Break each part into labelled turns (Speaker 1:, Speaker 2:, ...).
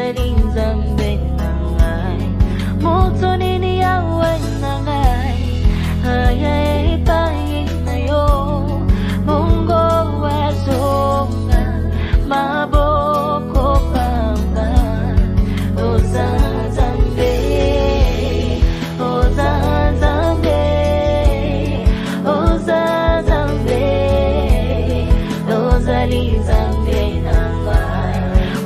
Speaker 1: ozali nzambe na ngai moto nini yawe na ngai aya epai na yo bongo wazonga maboko pamba ozanzambe ozanzambe ozanzambe ozali nzambe na ngai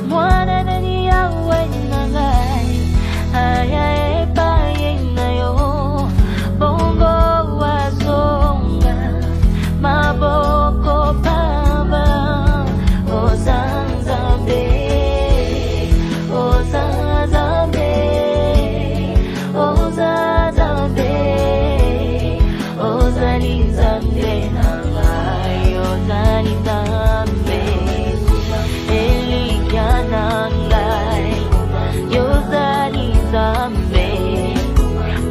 Speaker 1: mwana nani yawe na ngai aya epai na yo bongo wazonga maboko pamba ozanzambe ozanzambe ozanzambe ozali nzambe na ngai ozali nzambe Elia na ngai ozali nzambe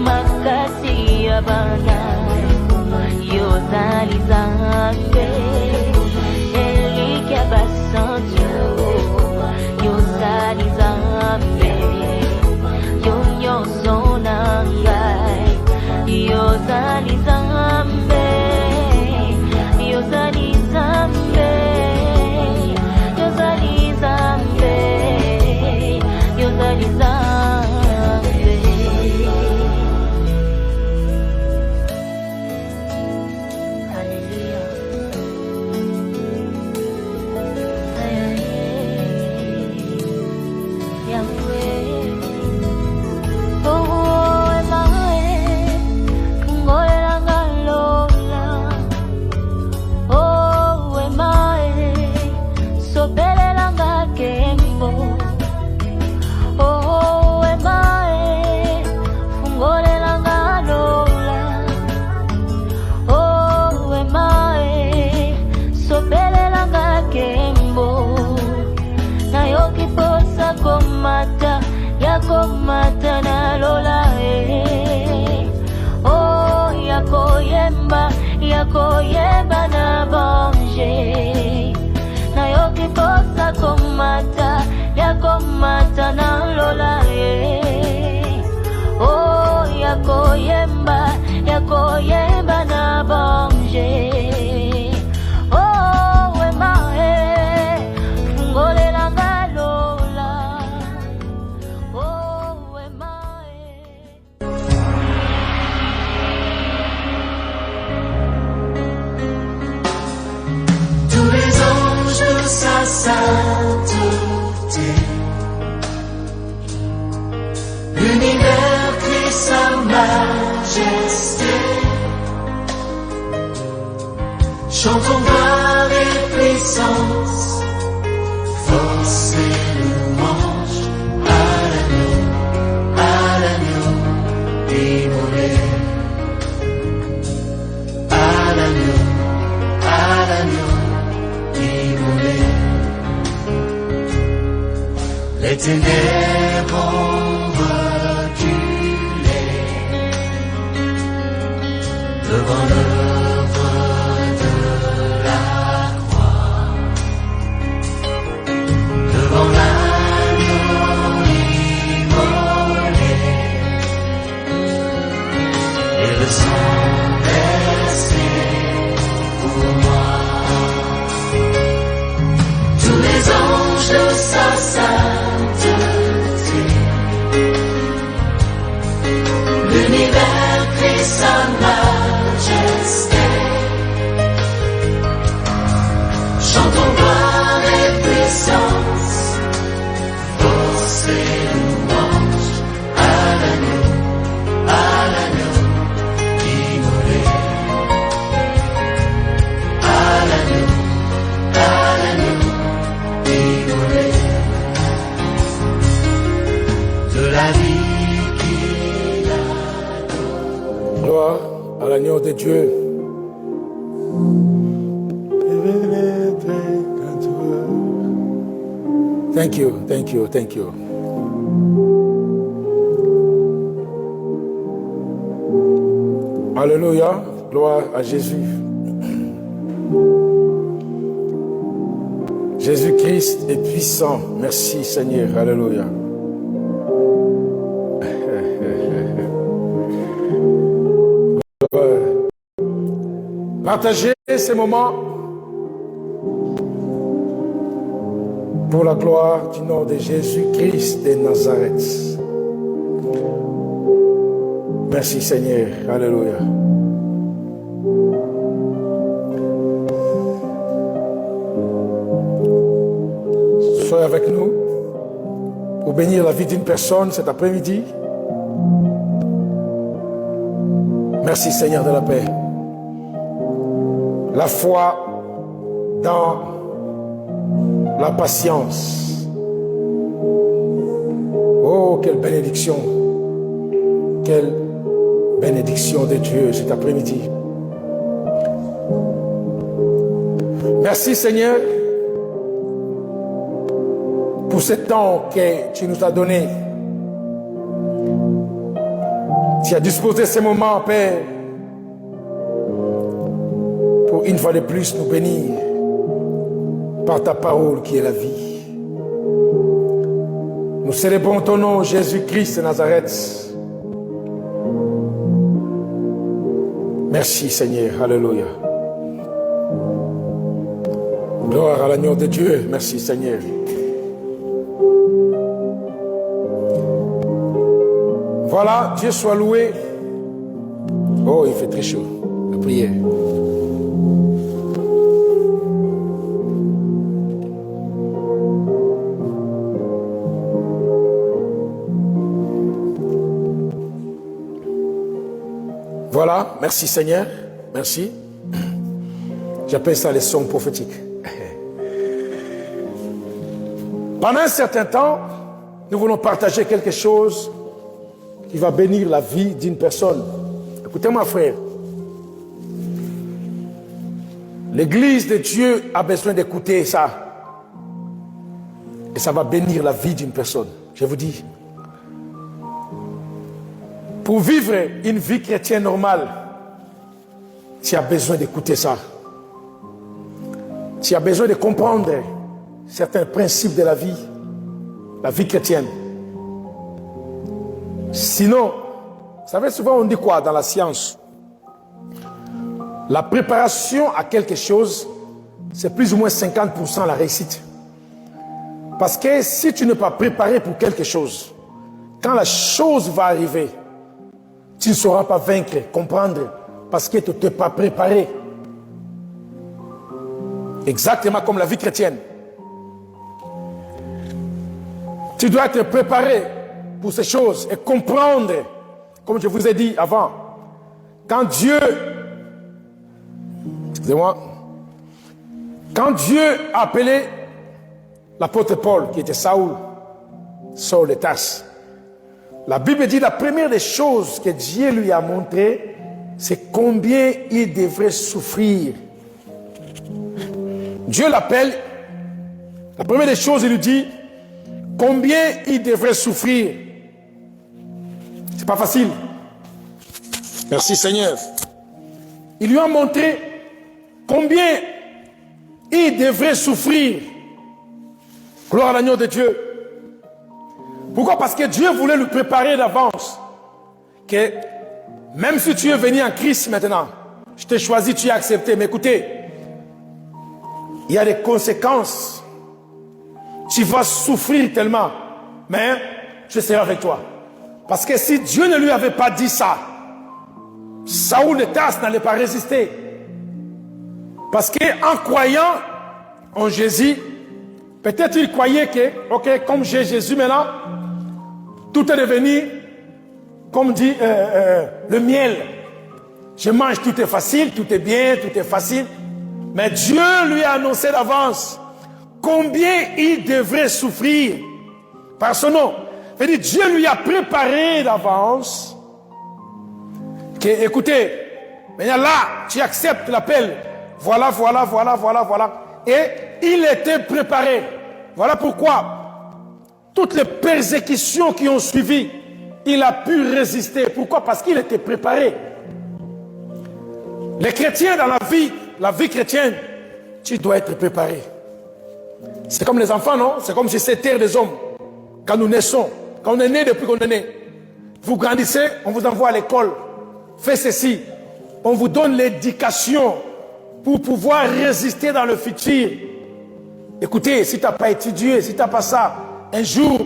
Speaker 1: makasi ya bana ozali nzambe Elia basantu ozali nzambe nyonso na ngai ozali nzambe ozali nzambe ozali nzambe ozali nzambe Hallelujah Yahweh oh emae ngoela ngalola oh emae sobelela ngakembo oh emae ngolela ngalola oh emae sobelela ngakembo nayokiposa komata yakomata nalola oh yakoyemba na bonje nayokiposa komata yakomata nalola oh yakoyemba na bonje oh emae fungolela ngalola oh emae
Speaker 2: Tous les anges de sa sainteté, l'univers crie sa majesté. Chantons gloire et puissance, force et louange à l'agneau immolé, à l'agneau immolé. Les ténèbres ont reculé devant l'œuvre de la croix, devant l'agneau immolé et le sang versé pour moi. Tous les anges de sa sainteté, l'univers crie sa majesté. Chantons gloire et puissance, force et louange à l'agneau immolé, à l'agneau immolé. De la vie qu'il a donnée.
Speaker 3: Gloire à l'agneau de Dieu. Thank you, thank you, thank you. Alléluia, gloire à Jésus. Jésus-Christ est puissant. Merci Seigneur, alléluia. Partagez ces moments pour la gloire du nom de Jésus-Christ de Nazareth. Merci Seigneur. Alléluia. Soyez avec nous pour bénir la vie d'une personne cet après-midi. Merci Seigneur de la paix. La foi dans la patience. Oh, quelle bénédiction. Quelle bénédiction de Dieu cet après-midi. Merci Seigneur pour ce temps que tu nous as donné. Tu as disposé ces moments, Père, pour une fois de plus nous bénir par ta parole qui est la vie. Nous célébrons ton nom, Jésus-Christ de Nazareth. Merci Seigneur, alléluia. Gloire à l'agneau de Dieu, merci Seigneur. Voilà, Dieu soit loué. Oh, il fait très chaud. La prière. Voilà, merci Seigneur. Merci. J'appelle ça les sons prophétiques. Pendant un certain temps, nous voulons partager quelque chose qui va bénir la vie d'une personne. Écoutez-moi, frère. L'Église de Dieu a besoin d'écouter ça. Et ça va bénir la vie d'une personne. Je vous dis. Pour vivre une vie chrétienne normale, tu as besoin d'écouter ça. Tu as besoin de comprendre certains principes de la vie chrétienne. Sinon, vous savez, souvent on dit quoi dans la science? La préparation à quelque chose, c'est plus ou moins 50% la réussite. Parce que si tu n'es pas préparé pour quelque chose, quand la chose va arriver, tu ne sauras pas vaincre, comprendre, parce que tu n'es pas préparé. Exactement comme la vie chrétienne. Tu dois être préparé pour ces choses et comprendre, comme je vous ai dit avant, quand Dieu, excusez-moi, quand Dieu a appelé l'apôtre Paul, qui était Saul de Tarse, la Bible dit la première des choses que Dieu lui a montré, c'est combien il devrait souffrir. Dieu l'appelle, la première des choses, il lui dit combien il devrait souffrir. C'est pas facile. Merci Seigneur. Il lui a montré combien il devrait souffrir. Gloire à l'agneau de Dieu. Pourquoi? Parce que Dieu voulait lui préparer d'avance. Que même si tu es venu en Christ maintenant, je t'ai choisi, tu as accepté. Mais écoutez, il y a des conséquences. Tu vas souffrir tellement. Mais je serai avec toi. Parce que si Dieu ne lui avait pas dit ça, Saul de Tarse n'allait pas résister. Parce qu'en croyant en Jésus, peut-être il croyait que, ok, comme j'ai Jésus maintenant, tout est devenu, comme dit le miel. Je mange, tout est facile, tout est bien, tout est facile. Mais Dieu lui a annoncé d'avance combien il devrait souffrir par son nom. C'est-à-dire, Dieu lui a préparé d'avance que, écoutez, maintenant là, tu acceptes l'appel. Voilà. Et il était préparé. Voilà pourquoi toutes les persécutions qui ont suivi, il a pu résister. Pourquoi? Parce qu'il était préparé. Les chrétiens dans la vie chrétienne, tu dois être préparé. C'est comme les enfants, non? C'est comme si c'était terre des hommes. Quand nous naissons, quand on est né, depuis qu'on est né, vous grandissez, on vous envoie à l'école. Fais ceci. On vous donne l'éducation pour pouvoir résister dans le futur. Écoutez, si tu n'as pas étudié, si tu n'as pas ça, un jour,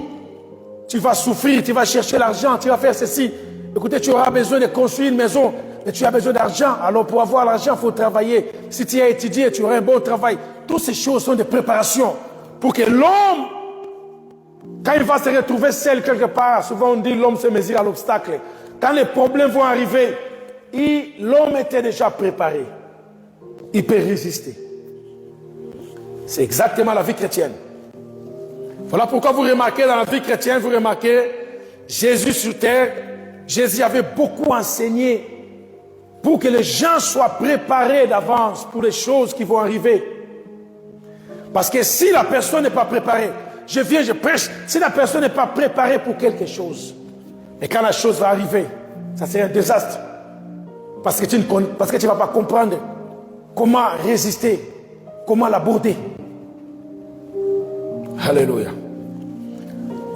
Speaker 3: tu vas souffrir, tu vas chercher l'argent, tu vas faire ceci. Écoutez, tu auras besoin de construire une maison, mais tu as besoin d'argent. Alors pour avoir l'argent, il faut travailler. Si tu as étudié, tu auras un bon travail. Toutes ces choses sont des préparations pour que l'homme, quand il va se retrouver seul quelque part, souvent on dit l'homme se mesure à l'obstacle. Quand les problèmes vont arriver, l'homme était déjà préparé. Il peut résister. C'est exactement la vie chrétienne. Voilà pourquoi vous remarquez dans la vie chrétienne, vous remarquez Jésus sur terre, Jésus avait beaucoup enseigné pour que les gens soient préparés d'avance pour les choses qui vont arriver. Parce que si la personne n'est pas préparée, je viens, je prêche, si la personne n'est pas préparée pour quelque chose, et quand la chose va arriver, ça c'est un désastre. Parce que tu ne vas pas comprendre comment résister, comment l'aborder. Alléluia.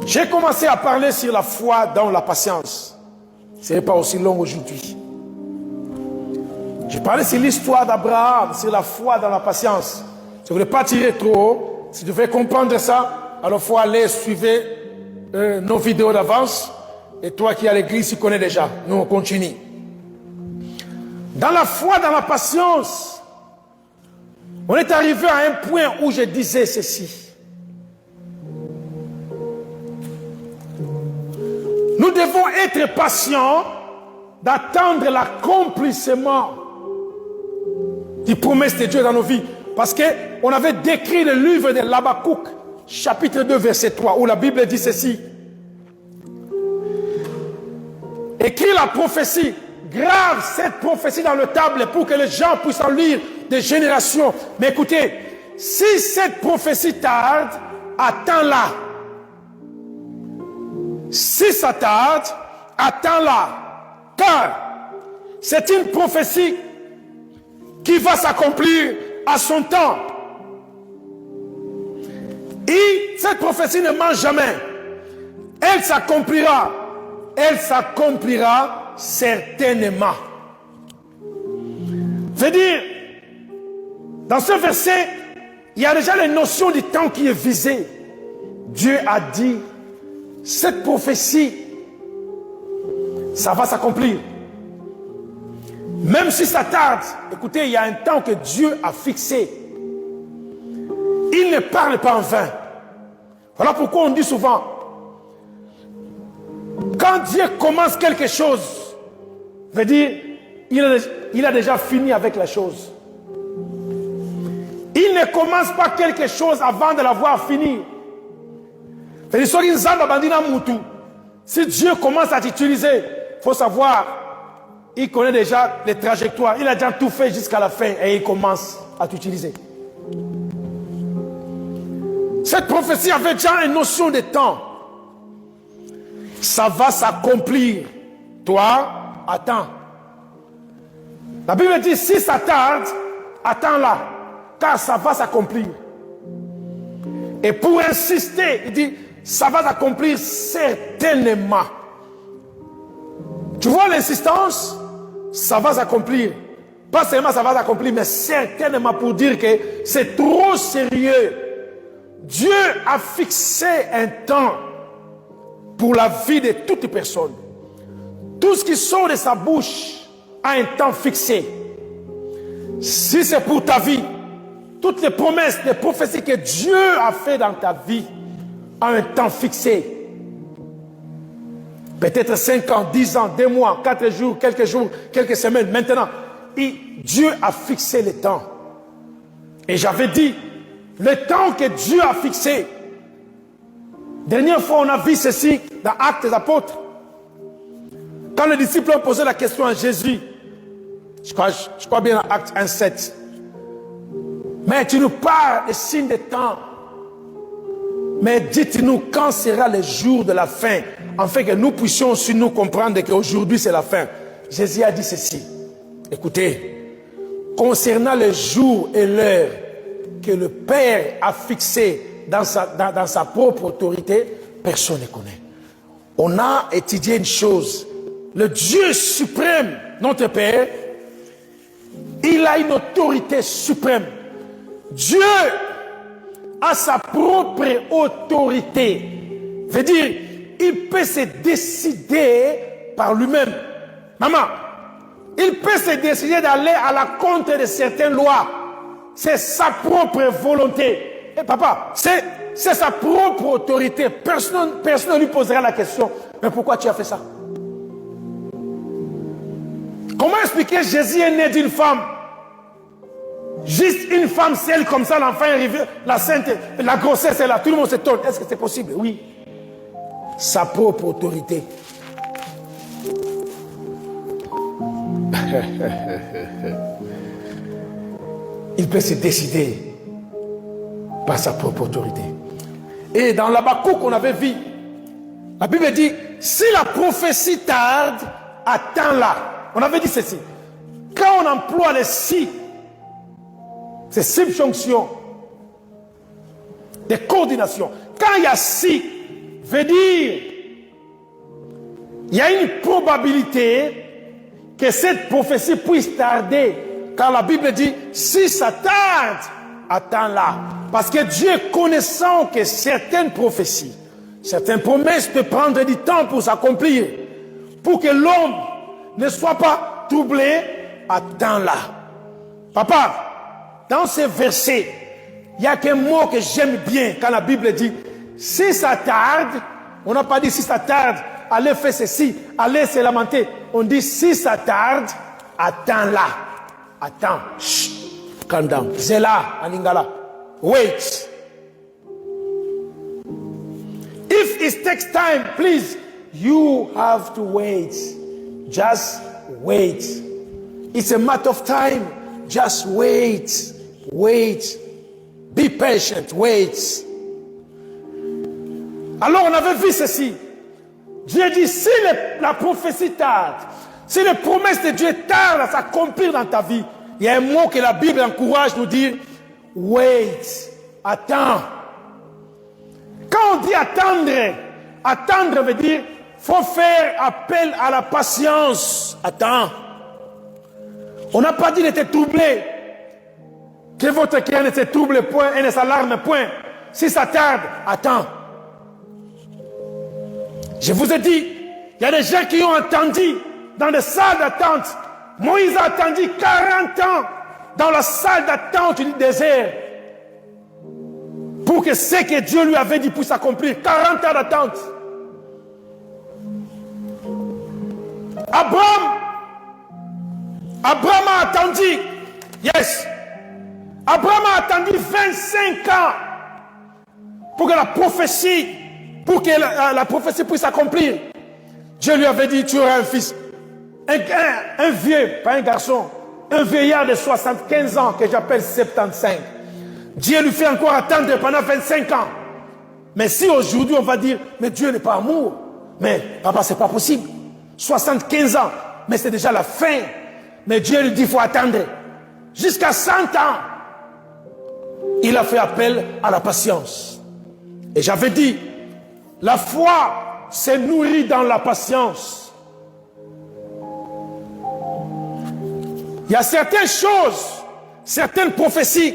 Speaker 3: J'ai commencé à parler sur la foi dans la patience. Ce n'est pas aussi long aujourd'hui. J'ai parlé sur l'histoire d'Abraham, sur la foi dans la patience. Je ne voulais pas tirer trop haut. Si tu veux comprendre ça, alors il faut aller suivre nos vidéos d'avance. Et toi qui es à l'église, tu connais déjà. Nous, on continue. Dans la foi, dans la patience, on est arrivé à un point où je disais ceci. Nous devons être patients d'attendre l'accomplissement des promesses de Dieu dans nos vies. Parce qu'on avait décrit le livre de l'Habakkuk, chapitre 2, verset 3, où la Bible dit ceci. Écris la prophétie, grave cette prophétie dans le table pour que les gens puissent en lire des générations. Mais écoutez, si cette prophétie tarde, attends-la. Si ça tarde, attends-la. Car c'est une prophétie qui va s'accomplir à son temps. Et cette prophétie ne ment jamais. Elle s'accomplira. Elle s'accomplira certainement. Je veux dire, dans ce verset, il y a déjà la notion du temps qui est visée. Dieu a dit, cette prophétie, ça va s'accomplir. Même si ça tarde, écoutez, il y a un temps que Dieu a fixé. Il ne parle pas en vain. Voilà pourquoi on dit souvent, quand Dieu commence quelque chose, veut dire, il a déjà fini avec la chose. Il ne commence pas quelque chose avant de l'avoir fini. Si Dieu commence à t'utiliser, il faut savoir, il connaît déjà les trajectoires. Il a déjà tout fait jusqu'à la fin et il commence à t'utiliser. Cette prophétie avait déjà une notion de temps. Ça va s'accomplir. Toi, attends. La Bible dit, si ça tarde, attends-la, car ça va s'accomplir. Et pour insister, il dit, ça va s'accomplir certainement. Tu vois l'insistance? Ça va s'accomplir. Pas seulement ça va s'accomplir, mais certainement pour dire que c'est trop sérieux. Dieu a fixé un temps pour la vie de toute personne. Tout ce qui sort de sa bouche a un temps fixé. Si c'est pour ta vie, toutes les promesses, les prophéties que Dieu a fait dans ta vie ont un temps fixé. Peut-être 5 ans, 10 ans, 2 mois, 4 jours, quelques semaines. Maintenant, Dieu a fixé le temps. Et j'avais dit, le temps que Dieu a fixé. Dernière fois, on a vu ceci dans Actes des Apôtres. Quand les disciples ont posé la question à Jésus, je crois bien dans Actes 1,7. Mais tu nous parles des signes des temps. Mais dites-nous quand sera le jour de la fin, afin que nous puissions aussi nous comprendre qu'aujourd'hui c'est la fin. Jésus a dit ceci. Écoutez, concernant le jour et l'heure que le Père a fixé dans sa propre autorité, personne ne connaît. On a étudié une chose. Le Dieu suprême, notre Père, Il a une autorité suprême. Dieu a sa propre autorité. Veut dire, il peut se décider par lui-même. Maman, il peut se décider d'aller à la contre de certaines lois. C'est sa propre volonté. Et papa, c'est sa propre autorité. Personne ne lui posera la question. Mais pourquoi tu as fait ça? Comment expliquer Jésus est né d'une femme? Juste une femme seule comme ça, l'enfant est arrivé, la sainte, la grossesse est là, tout le monde s'étonne. Est-ce que c'est possible? Oui. Sa propre autorité. Il peut se décider par sa propre autorité. Et dans l'Habakkuk qu'on avait vu, la Bible dit, si la prophétie tarde, attends-la. On avait dit ceci. Quand on emploie les si, c'est subjonction, des coordinations. Quand il y a si, veut dire, il y a une probabilité que cette prophétie puisse tarder. Car la Bible dit, si ça tarde, attends-la. Parce que Dieu, connaissant que certaines prophéties, certaines promesses peuvent prendre du temps pour s'accomplir, pour que l'homme ne soit pas troublé, attends-la. Papa, dans ce verset, il y a qu'un mot que j'aime bien quand la Bible dit, si ça tarde, on n'a pas dit si ça tarde, allez faire ceci, allez se lamenter. On dit si ça tarde, attends-la. Attends. Chut. Calm down. Zela, en lingala. Wait. If it takes time, please, you have to wait. Just wait. It's a matter of time. Just wait. Wait. Be patient. Wait. Alors on avait vu ceci. Dieu dit, si la prophétie tarde, si les promesses de Dieu tardent à s'accomplir dans ta vie, il y a un mot que la Bible encourage nous dire, wait, attends. Quand on dit attendre, attendre veut dire, faut faire appel à la patience. Attends. On n'a pas dit d'être troublé. Que votre cœur ne se trouble point et ne s'alarme point. Si ça tarde, attends. Je vous ai dit, il y a des gens qui ont attendu dans des salles d'attente. Moïse a attendu 40 ans dans la salle d'attente du désert pour que ce que Dieu lui avait dit puisse s'accomplir. 40 ans d'attente. Abraham a attendu. Yes. Abraham a attendu 25 ans pour que la prophétie puisse s'accomplir. Dieu lui avait dit, tu auras un fils. Un vieux, pas un garçon, un vieillard de 75 ans que j'appelle 75. Dieu lui fait encore attendre pendant 25 ans. Mais si aujourd'hui on va dire, mais Dieu n'est pas amour, mais papa c'est pas possible. 75 ans, mais c'est déjà la fin. Mais Dieu lui dit, il faut attendre. Jusqu'à 100 ans, il a fait appel à la patience. Et j'avais dit, la foi se nourrit dans la patience. Il y a certaines choses, certaines prophéties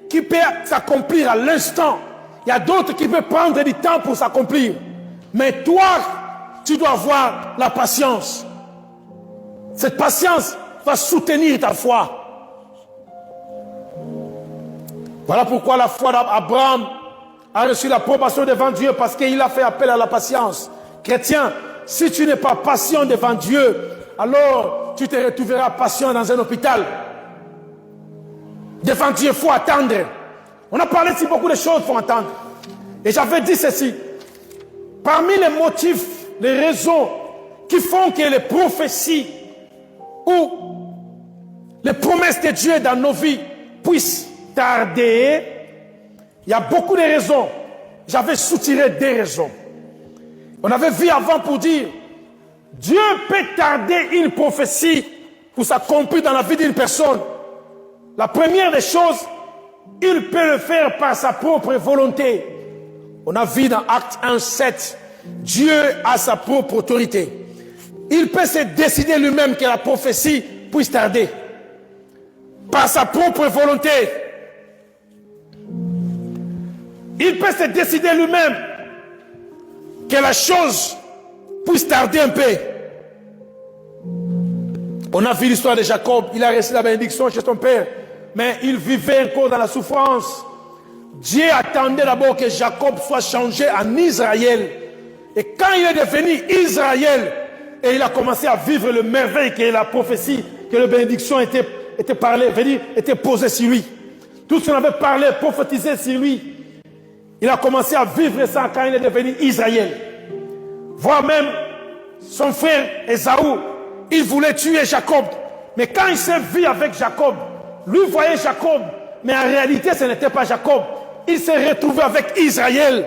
Speaker 3: qui peuvent s'accomplir à l'instant. Il y a d'autres qui peuvent prendre du temps pour s'accomplir. Mais toi, tu dois avoir la patience. Cette patience va soutenir ta foi. Voilà pourquoi la foi d'Abraham a reçu l'approbation devant Dieu, parce qu'il a fait appel à la patience. Chrétien, si tu n'es pas patient devant Dieu, alors tu te retrouveras patient dans un hôpital. Devant Dieu, il faut attendre. On a parlé de beaucoup de choses, il faut attendre. Et j'avais dit ceci. Parmi les motifs, les raisons qui font que les prophéties ou les promesses de Dieu dans nos vies puissent tarder, il y a beaucoup de raisons. J'avais soutiré des raisons. On avait vu avant pour dire, Dieu peut tarder une prophétie pour s'accomplir dans la vie d'une personne. La première des choses, il peut le faire par sa propre volonté. On a vu dans Acte 1:7, Dieu a sa propre autorité. Il peut se décider lui-même que la prophétie puisse tarder. par sa propre volonté. Il peut se décider lui-même que la chose puisse tarder un peu. On a vu l'histoire de Jacob, il a reçu la bénédiction chez son père, mais il vivait encore dans la souffrance. Dieu attendait d'abord que Jacob soit changé en Israël. Et quand il est devenu Israël, et il a commencé à vivre le merveille que la prophétie, que la bénédiction était parlée, était posée sur lui. Tout ce qu'on avait parlé, prophétisé sur lui, il a commencé à vivre ça quand il est devenu Israël. Voire même son frère Ésaü, il voulait tuer Jacob. Mais quand il s'est vu avec Jacob, lui voyait Jacob, mais en réalité ce n'était pas Jacob. Il s'est retrouvé avec Israël.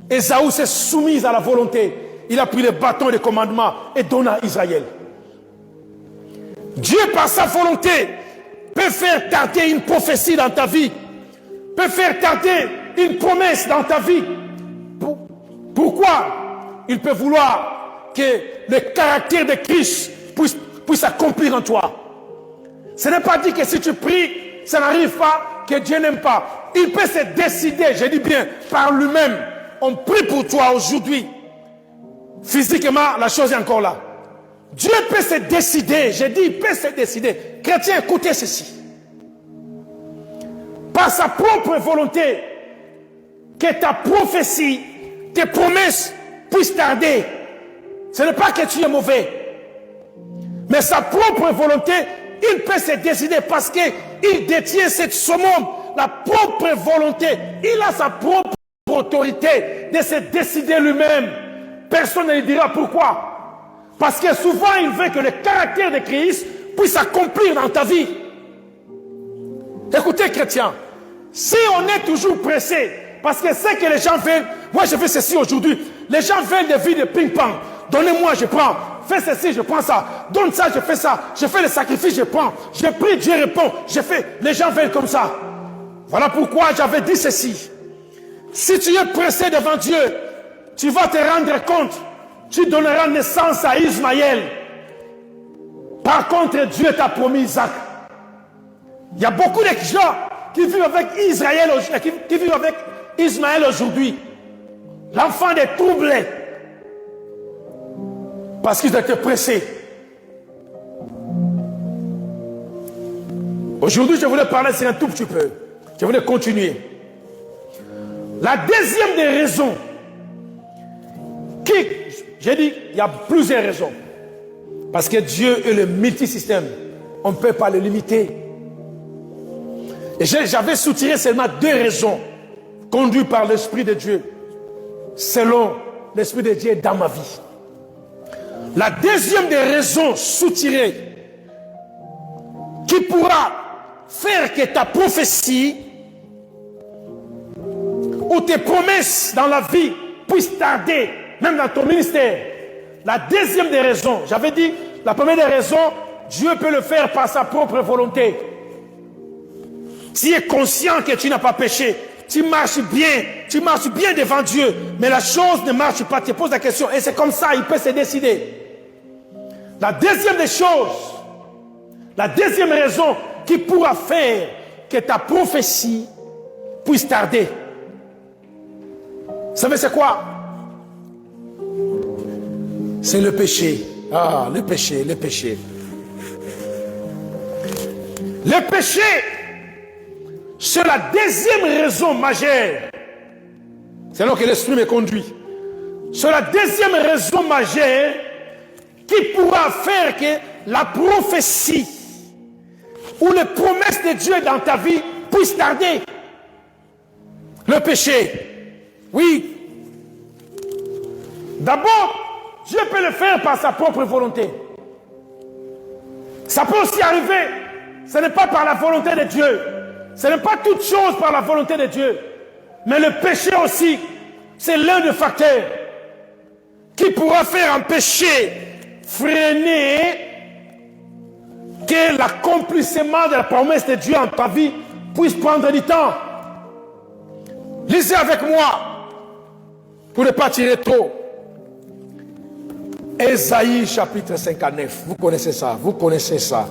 Speaker 3: Ésaü s'est soumis à la volonté. Il a pris le bâton et le commandement et donné à Israël. Dieu, par sa volonté, peut faire tarder une prophétie dans ta vie, peut faire tarder une promesse dans ta vie. Pourquoi? Il peut vouloir que le caractère de Christ puisse s'accomplir en toi. Ce n'est pas dit que si tu pries, ça n'arrive pas, que Dieu n'aime pas. Il peut se décider, je dis bien, par lui-même. On prie pour toi aujourd'hui. Physiquement, la chose est encore là. Dieu peut se décider, je dis, il peut se décider. Chrétien, écoutez ceci. Par sa propre volonté, que ta prophétie, tes promesses puissent tarder. Ce n'est pas que tu es mauvais. Mais sa propre volonté, il peut se décider parce qu'il détient cette summum, la propre volonté. Il a sa propre autorité de se décider lui-même. Personne ne lui dira pourquoi. Parce que souvent, il veut que le caractère de Christ puisse s'accomplir dans ta vie. Écoutez, chrétiens, si on est toujours pressé, parce que c'est que les gens veulent, moi je fais ceci aujourd'hui, les gens veulent des vies de ping-pong. Donnez-moi, je prends. Fais ceci, je prends ça. Donne ça, je fais ça. Je fais le sacrifice, je prends. Je prie, Dieu répond. Je fais. Les gens veulent comme ça. Voilà pourquoi j'avais dit ceci. Si tu es pressé devant Dieu, tu vas te rendre compte. Tu donneras naissance à Ismaël. Par contre, Dieu t'a promis Isaac. Il y a beaucoup de gens qui vivent avec Israël, qui vivent avec Ismaël aujourd'hui. L'enfant est troublé. Parce qu'ils étaient pressés. Aujourd'hui, je voulais parler sur un tout petit peu. Je voulais continuer. La deuxième des raisons, j'ai dit, il y a plusieurs raisons. Parce que Dieu est le multisystème. On ne peut pas le limiter. Et j'avais soutiré seulement deux raisons conduites par l'Esprit de Dieu. Selon l'Esprit de Dieu dans ma vie. La deuxième des raisons soutirées qui pourra faire que ta prophétie ou tes promesses dans la vie puissent tarder, même dans ton ministère. La deuxième des raisons, j'avais dit, la première des raisons, Dieu peut le faire par sa propre volonté. Tu es conscient que tu n'as pas péché, tu marches bien devant Dieu, mais la chose ne marche pas, tu te poses la question, et c'est comme ça, il peut se décider. La deuxième des choses, la deuxième raison qui pourra faire que ta prophétie puisse tarder. Vous savez c'est quoi? C'est le péché. Ah, le péché, le péché. Le péché, c'est la deuxième raison majeure. C'est là que l'Esprit me conduit. C'est la deuxième raison majeure qui pourra faire que la prophétie ou les promesses de Dieu dans ta vie puissent tarder. Le péché. Oui. D'abord, Dieu peut le faire par sa propre volonté. Ça peut aussi arriver. Ce n'est pas par la volonté de Dieu. Ce n'est pas toute chose par la volonté de Dieu. Mais le péché aussi, c'est l'un des facteurs qui pourra faire un péché freiner que l'accomplissement de la promesse de Dieu en ta vie puisse prendre du temps. Lisez avec moi pour ne pas tirer trop. Ésaïe chapitre 59. Vous connaissez ça, vous connaissez ça.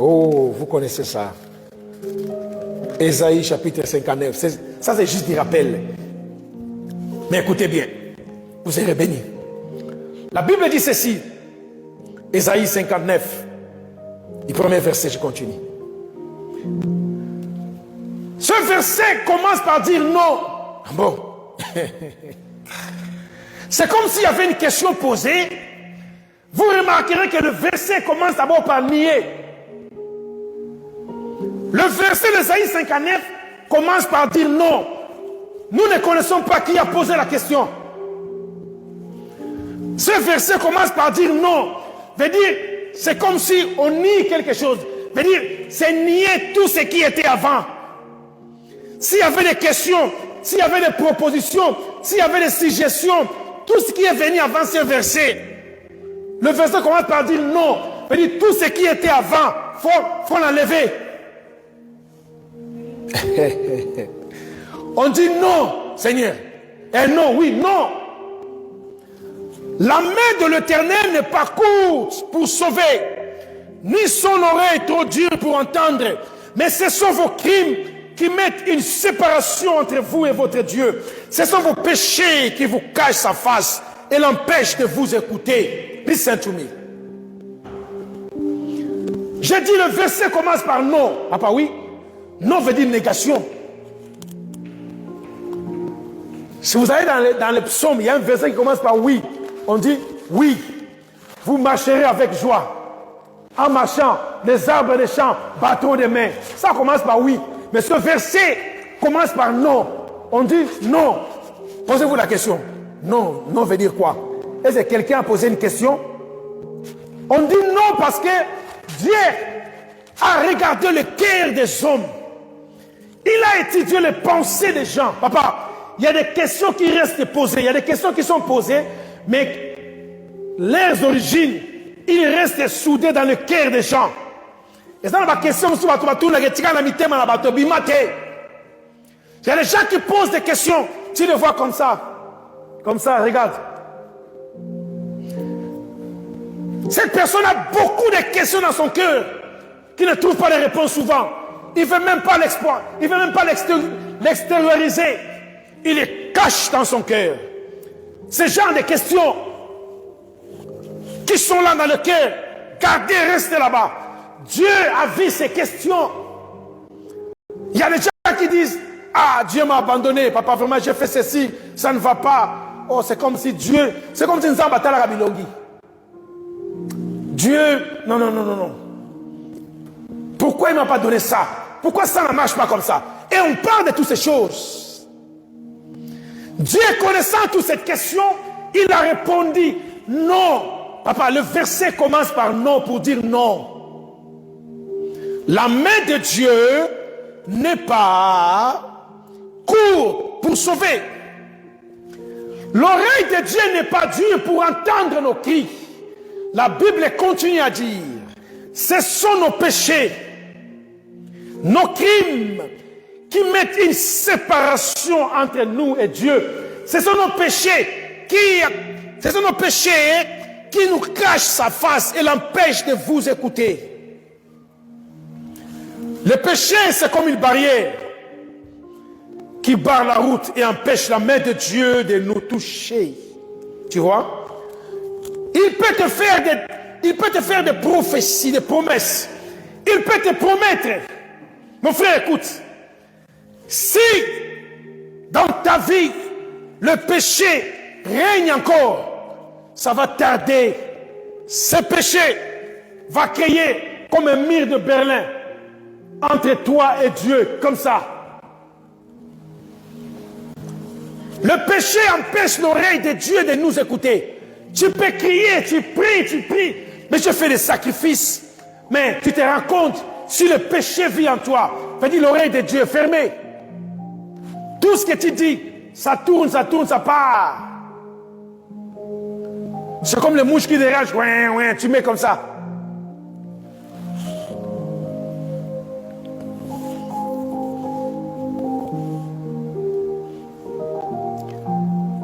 Speaker 3: Oh, vous connaissez ça. Ésaïe chapitre 59. Ça, c'est juste des rappels. Mais écoutez bien. Vous serez bénis. La Bible dit ceci. Ésaïe 59. Du premier verset, je continue. Ce verset commence par dire non. Bon. C'est comme s'il y avait une question posée. Vous remarquerez que le verset commence d'abord par nier. Le verset d'Ésaïe 59 commence par dire non. Nous ne connaissons pas qui a posé la question. Ce verset commence par dire non. Veut dire, c'est comme si on nie quelque chose. Veut dire, c'est nier tout ce qui était avant. S'il y avait des questions, s'il y avait des propositions, s'il y avait des suggestions, tout ce qui est venu avant ce verset, le verset commence par dire non. Veut dire, tout ce qui était avant, faut l'enlever. On dit non, Seigneur. Et non, oui, non. La main de l'Éternel n'est pas courte pour sauver, ni son oreille trop dure pour entendre. Mais ce sont vos crimes qui mettent une séparation entre vous et votre Dieu. Ce sont vos péchés qui vous cachent sa face et l'empêchent de vous écouter. Listen to me. J'ai dit le verset commence par non. Ah pas oui? Non veut dire négation. Si vous allez dans les psaumes, il y a un verset qui commence par oui. On dit oui, vous marcherez avec joie. En marchant, les arbres des champs battront des mains. Ça commence par oui. Mais ce verset commence par non. On dit non. Posez-vous la question. Non, non veut dire quoi? Est-ce que quelqu'un a posé une question? On dit non parce que Dieu a regardé le cœur des hommes. Il a étudié les pensées des gens. Papa, il y a des questions qui restent posées. Il y a des questions qui sont posées, mais leurs origines, ils restent soudés dans le cœur des gens. Et ça, la question, il y a des gens qui posent des questions. Tu les vois comme ça. Comme ça, regarde. Cette personne a beaucoup de questions dans son cœur qui ne trouve pas de réponse souvent. Il ne veut même pas l'exploiter. Il ne veut même pas l'extérioriser. Il les cache dans son cœur. Ces genres de questions qui sont là dans le cœur, gardez, restez là-bas. Dieu a vu ces questions. Il y a des gens qui disent, ah, Dieu m'a abandonné, papa, vraiment, j'ai fait ceci, ça ne va pas. Oh, c'est comme si Dieu, c'est comme si nous avons battu la Rabilongi. Dieu, non, non, non, non, non. Pourquoi il ne m'a pas donné ça? Pourquoi ça ne marche pas comme ça? Et on parle de toutes ces choses. Dieu, connaissant toutes ces questions, il a répondu non. Papa, le verset commence par non pour dire non. La main de Dieu n'est pas courte pour sauver. L'oreille de Dieu n'est pas dure pour entendre nos cris. La Bible continue à dire, ce sont nos péchés, nos crimes qui mettent une séparation entre nous et Dieu. Ce sont nos péchés qui nous cachent sa face et l'empêchent de vous écouter. Le péché, c'est comme une barrière qui barre la route et empêche la main de Dieu de nous toucher. Tu vois? Il peut te faire des prophéties, des promesses. Il peut te promettre. Mon frère, écoute. Si dans ta vie, le péché règne encore, ça va tarder. Ce péché va créer comme un mur de Berlin entre toi et Dieu, comme ça. Le péché empêche l'oreille de Dieu de nous écouter. Tu peux crier, tu pries, mais je fais des sacrifices. Mais tu te rends compte, si le péché vit en toi, veut-dire l'oreille de Dieu est fermée. Tout ce que tu dis, ça tourne, ça part. C'est comme les mouches qui dérangent, tu mets comme ça.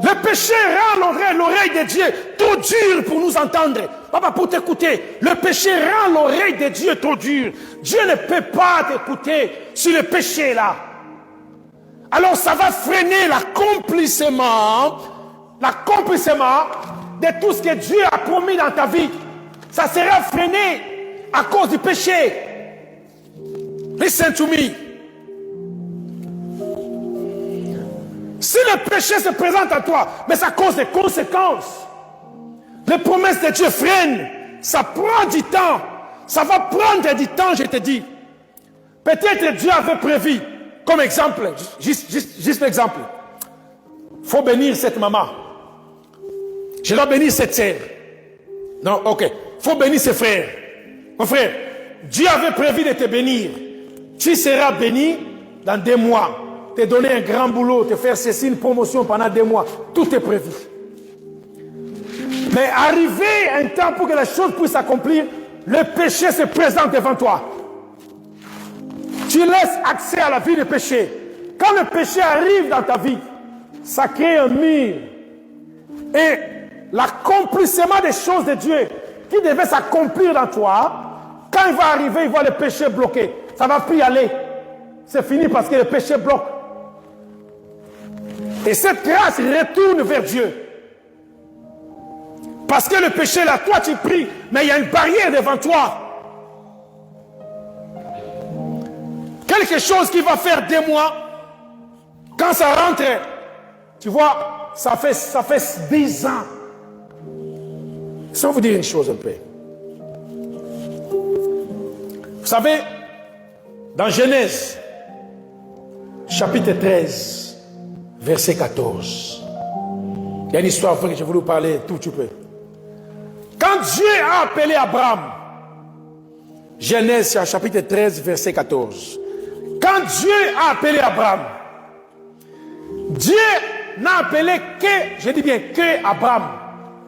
Speaker 3: Le Le péché rend l'oreille de Dieu trop dure pour nous entendre. Papa, pour t'écouter, le péché rend l'oreille de Dieu trop dure. Dieu ne peut pas t'écouter sur le péché là. Alors ça va freiner l'accomplissement de tout ce que Dieu a promis dans ta vie. Ça sera freiné à cause du péché. Listen to me. Si le péché se présente à toi, mais ça cause des conséquences. Les promesses de Dieu freinent. Ça prend du temps. Ça va prendre du temps, je te dis. Peut-être Dieu avait prévu, comme exemple, juste l'exemple. Il faut bénir cette maman. Je dois bénir cette sœur. Non, ok. Il faut bénir ses frères. Mon frère, Dieu avait prévu de te bénir. Tu seras béni dans 2 mois. Te donner un grand boulot, te faire ceci, une promotion pendant 2 mois. Tout est prévu. Mais arrivé un temps pour que la chose puisse s'accomplir, le péché se présente devant toi. Tu laisses accès à la vie du péché. Quand le péché arrive dans ta vie, ça crée un mur. Et l'accomplissement des choses de Dieu qui devait s'accomplir dans toi, quand il va arriver, il voit le péché bloqué. Ça ne va plus y aller. C'est fini parce que le péché bloque. Et cette grâce retourne vers Dieu. Parce que le péché là, toi tu pries, mais il y a une barrière devant toi. Quelque chose qui va faire 2 mois, quand ça rentre, tu vois, ça fait 10 ans. Sans vous dire une chose un peu. Vous savez, dans Genèse, chapitre 13, verset 14, il y a une histoire que je voulais vous parler tout petit peu. Quand Dieu a appelé Abraham, Genèse chapitre 13, verset 14, quand Dieu a appelé Abraham, Dieu n'a appelé que, je dis bien que Abraham.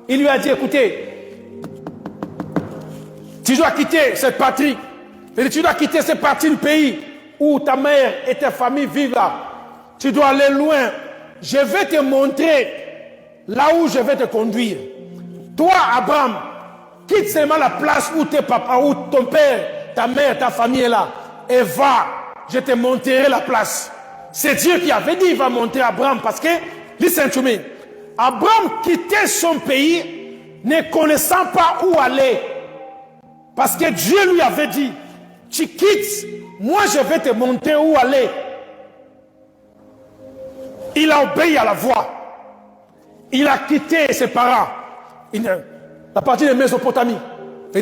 Speaker 3: Il lui a dit, écoutez, tu dois quitter cette patrie, tu dois quitter cette partie du pays où ta mère et ta famille vivent là. Tu dois aller loin. Je vais te montrer là où je vais te conduire. Toi, Abraham, quitte seulement la place où tes papas, où ton père, ta mère, ta famille est là. Et va, je te montrerai la place. C'est Dieu qui avait dit, il va montrer Abraham. Parce que, listen to me, Abraham quittait son pays, ne connaissant pas où aller. Parce que Dieu lui avait dit, tu quittes, moi je vais te montrer où aller. Il a obéi à la voix. Il a quitté ses parents. La partie de Mésopotamie.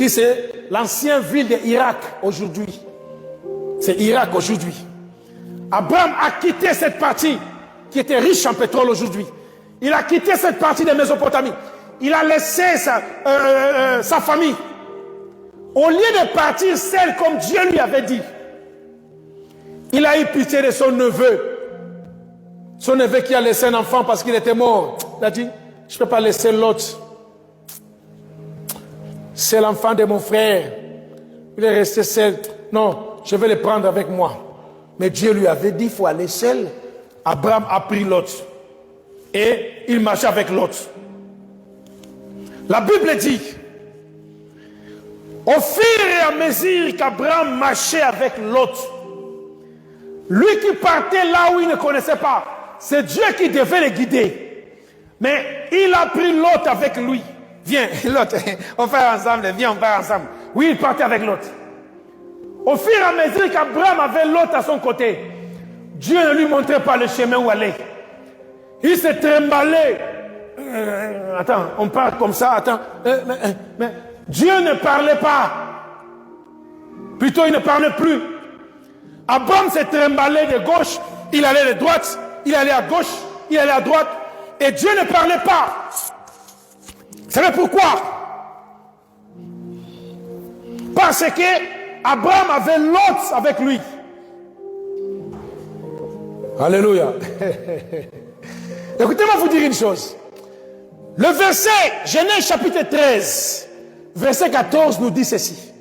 Speaker 3: C'est l'ancienne ville d'Irak aujourd'hui. C'est Irak aujourd'hui. Abraham a quitté cette partie qui était riche en pétrole aujourd'hui. Il a quitté cette partie de Mésopotamie. Il a laissé sa famille. Au lieu de partir seul comme Dieu lui avait dit, il a eu pitié de son neveu. Son neveu qui a laissé un enfant parce qu'il était mort. Il a dit, je ne peux pas laisser l'autre. C'est l'enfant de mon frère. Il est resté seul. Non, je vais le prendre avec moi. Mais Dieu lui avait dit, il faut aller seul. Abraham a pris l'autre. Et il marchait avec l'autre. La Bible dit, au fur et à mesure qu'Abraham marchait avec l'autre, lui qui partait là où il ne connaissait pas, c'est Dieu qui devait le guider. Mais il a pris l'autre avec lui. Viens, l'autre, on fait ensemble, viens, on part ensemble. Oui, il partait avec l'autre. Au fur et à mesure qu'Abraham avait l'autre à son côté, Dieu ne lui montrait pas le chemin où aller. Il s'est trimballé. Attends, on parle comme ça, attends. Mais Dieu ne parlait pas. Plutôt, il ne parlait plus. Abraham s'est trimballé de gauche, il allait de droite, il allait à gauche, il allait à droite, et Dieu ne parlait pas. Vous savez pourquoi? Parce que Abraham avait l'autre avec lui. Alléluia. Écoutez-moi vous dire une chose. Le verset, Genèse chapitre 13, verset 14 nous dit ceci.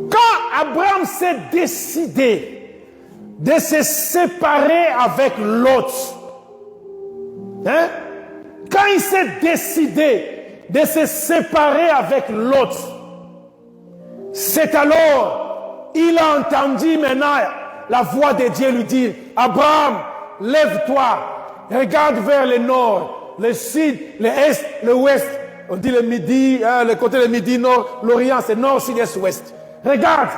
Speaker 3: Quand Abraham s'est décidé de se séparer avec l'autre, quand il s'est décidé de se séparer avec Lot, c'est alors il a entendu maintenant la voix de Dieu lui dire, Abraham, lève-toi, regarde vers le nord, le sud, l'est, l'ouest. On dit le midi, le côté du midi, nord, l'orient, c'est nord, sud, est, ouest. Regarde,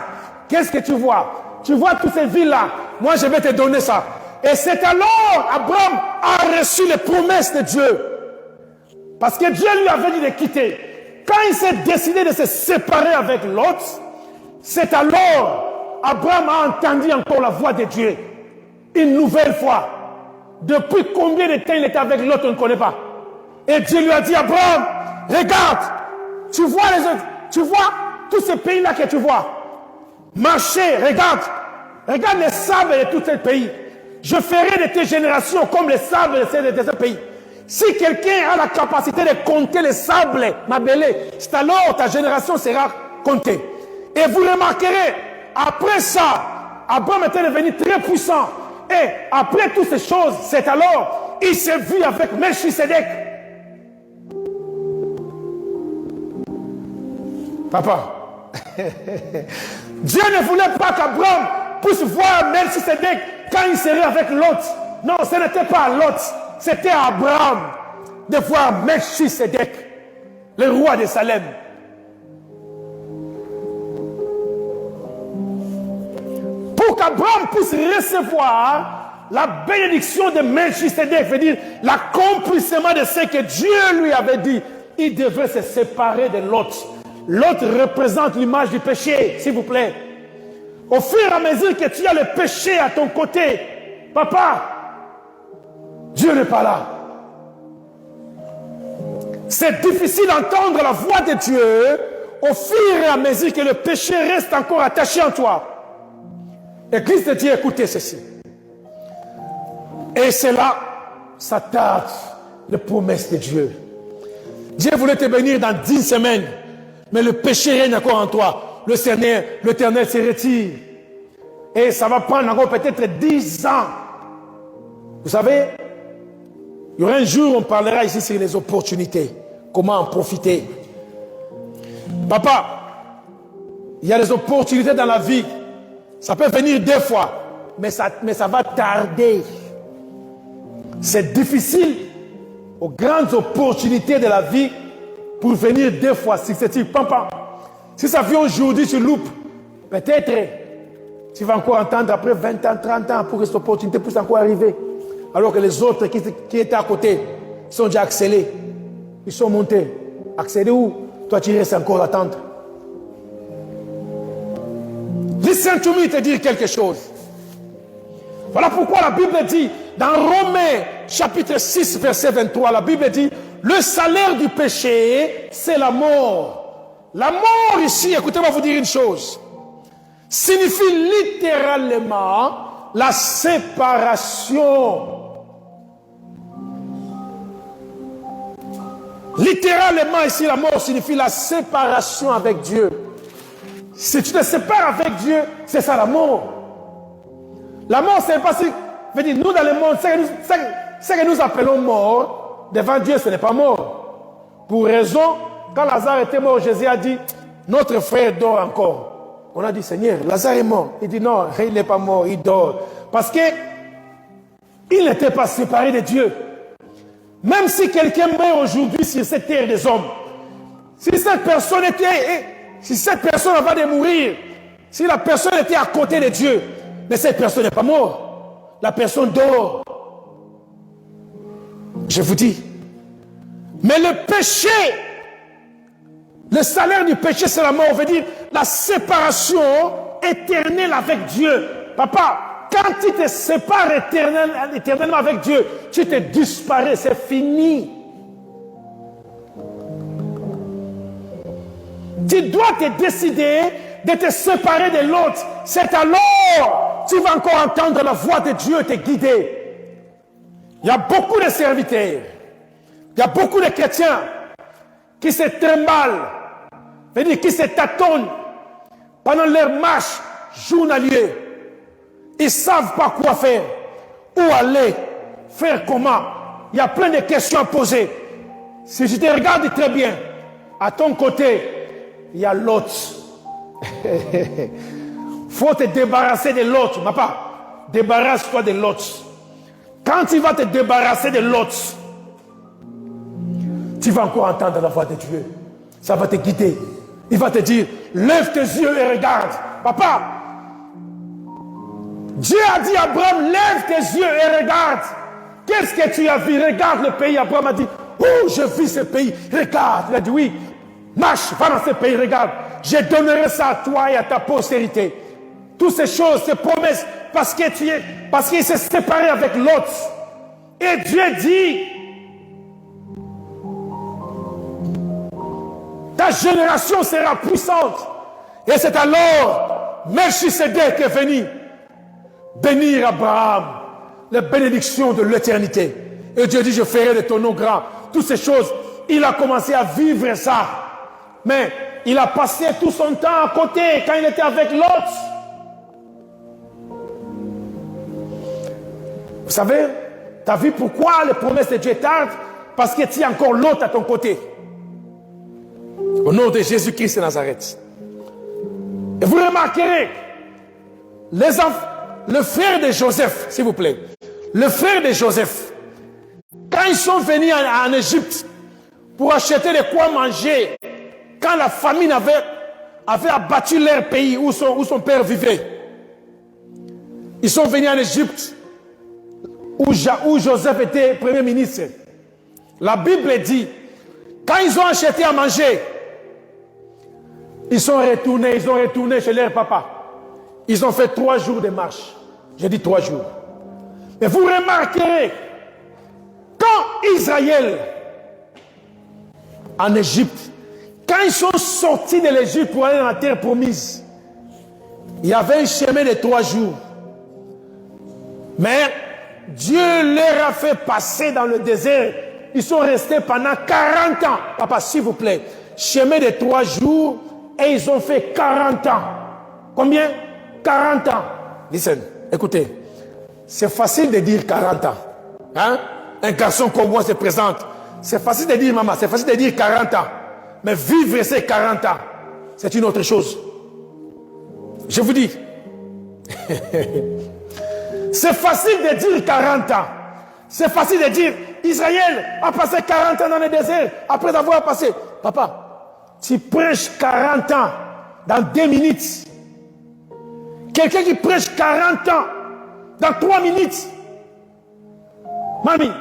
Speaker 3: qu'est-ce que tu vois? Tu vois toutes ces villes-là. Moi, je vais te donner ça. Et c'est alors Abraham a reçu les promesses de Dieu. Parce que Dieu lui avait dit de quitter. Quand il s'est décidé de se séparer avec Lot, c'est alors Abraham a entendu encore la voix de Dieu. Une nouvelle fois. Depuis combien de temps il était avec Lot, on ne connaît pas. Et Dieu lui a dit, Abraham, regarde, tu vois tous ces pays-là que tu vois. Marchez, regarde les sables de tous ces pays. Je ferai de tes générations comme les sables de ces pays. Si quelqu'un a la capacité de compter les sables, ma belle, c'est alors ta génération sera comptée. Et vous remarquerez, après ça, Abraham était devenu très puissant. Et après toutes ces choses, c'est alors il s'est vu avec Melchisedec. Papa, Dieu ne voulait pas qu'Abraham puisse voir Melchisedec quand il serait avec Lot. Non, ce n'était pas Lot, c'était Abraham de voir Melchisedec, le roi de Salem. Pour qu'Abraham puisse recevoir la bénédiction de Melchisedec, veut dire l'accomplissement de ce que Dieu lui avait dit, il devait se séparer de Lot. L'autre représente l'image du péché, s'il vous plaît. Au fur et à mesure que tu as le péché à ton côté, papa, Dieu n'est pas là. C'est difficile d'entendre la voix de Dieu au fur et à mesure que le péché reste encore attaché en toi. Et Christ te dit, écoutez ceci. Et c'est là, ça tarde, les promesses de Dieu. Dieu voulait te bénir dans 10 semaines. Mais le péché règne encore en toi. L'Éternel se retire. Et ça va prendre encore peut-être 10 ans. Vous savez, il y aura un jour, on parlera ici sur les opportunités. Comment en profiter. Papa, il y a des opportunités dans la vie. Ça peut venir 2 fois. Mais ça va tarder. C'est difficile aux grandes opportunités de la vie pour venir 2 fois successivement. Papa, si ça vient aujourd'hui, tu loupes. Peut-être, tu vas encore entendre après 20 ans, 30 ans pour que cette opportunité puisse encore arriver. Alors que les autres qui étaient à côté sont déjà accélérés. Ils sont montés. Accéder où? Toi, tu restes encore à attendre. Listen to me te dire quelque chose. Voilà pourquoi la Bible dit, dans Romains chapitre 6, verset 23, la Bible dit, le salaire du péché, c'est la mort. La mort ici, écoutez-moi vous dire une chose, signifie littéralement la séparation. Littéralement ici, la mort signifie la séparation avec Dieu. Si tu te sépares avec Dieu, c'est ça la mort. La mort, c'est pas si... Veut dire, nous dans le monde, ce que nous appelons mort, devant Dieu, ce n'est pas mort. Pour raison, quand Lazare était mort, Jésus a dit, notre frère dort encore. On a dit, Seigneur, Lazare est mort. Il dit, non, il n'est pas mort, il dort. Parce que il n'était pas séparé de Dieu. Même si quelqu'un meurt aujourd'hui sur cette terre des hommes, si cette personne avant de mourir, si la personne était à côté de Dieu, mais cette personne n'est pas morte. La personne dort. Je vous dis. Mais le péché, le salaire du péché, c'est la mort. On veut dire la séparation éternelle avec Dieu. Papa, quand tu te sépares éternellement avec Dieu, tu te disparais, c'est fini. Tu dois te décider de te séparer de l'autre. C'est alors tu vas encore entendre la voix de Dieu te guider. Il y a beaucoup de serviteurs, il y a beaucoup de chrétiens qui se trimballent, qui se tâtonnent pendant leur marche journalière. Ils ne savent pas quoi faire, où aller, faire comment. il y a plein de questions à poser. Si je te regarde très bien, à ton côté, il y a l'autre. Faut te débarrasser de l'autre, papa. Débarrasse-toi de l'autre. Quand tu vas te débarrasser de l'autre, tu vas encore entendre la voix de Dieu. Ça va te guider. Il va te dire, lève tes yeux et regarde. Papa, Dieu a dit à Abraham, lève tes yeux et regarde. Qu'est-ce que tu as vu? Regarde le pays. Abraham a dit, oh, je vis ce pays. Regarde. Il a dit, oui, marche, va dans ce pays, regarde. Je donnerai ça à toi et à ta postérité. Toutes ces choses, ces promesses, parce qu'il s'est séparé avec l'autre. Et Dieu dit, ta génération sera puissante. Et c'est alors Melchisedec qui est venu bénir Abraham, les bénédictions de l'éternité. Et Dieu dit, je ferai de ton nom grand. Toutes ces choses, il a commencé à vivre ça. Mais il a passé tout son temps à côté quand il était avec l'autre. Vous savez, tu as vu pourquoi les promesses de Dieu tardent? Parce que tu as encore l'autre à ton côté. Au nom de Jésus-Christ de Nazareth. Et vous remarquerez, le frère de Joseph, s'il vous plaît, le frère de Joseph, quand ils sont venus en Égypte pour acheter de quoi manger, quand la famine avait abattu leur pays où son père vivait, ils sont venus en Égypte où Joseph était premier ministre. La Bible dit, quand ils ont acheté à manger, ils sont retournés chez leur papa. Ils ont fait 3 jours de marche. J'ai dit 3 jours. Mais vous remarquerez, quand Israël, en Égypte, quand ils sont sortis de l'Égypte pour aller dans la terre promise, il y avait un chemin de 3 jours. Mais Dieu leur a fait passer dans le désert. Ils sont restés pendant 40 ans. Papa, s'il vous plaît, chemin de 3 jours et ils ont fait 40 ans. Combien? 40 ans. Listen, écoutez, c'est facile de dire 40 ans. Hein? Un garçon comme moi se présente. C'est facile de dire, maman, c'est facile de dire 40 ans. Mais vivre ces 40 ans, c'est une autre chose. Je vous dis. C'est facile de dire 40 ans. C'est facile de dire, Israël a passé 40 ans dans le désert, après avoir passé. Papa, tu prêches 40 ans dans 2 minutes. Quelqu'un qui prêche 40 ans dans 3 minutes. Mamie,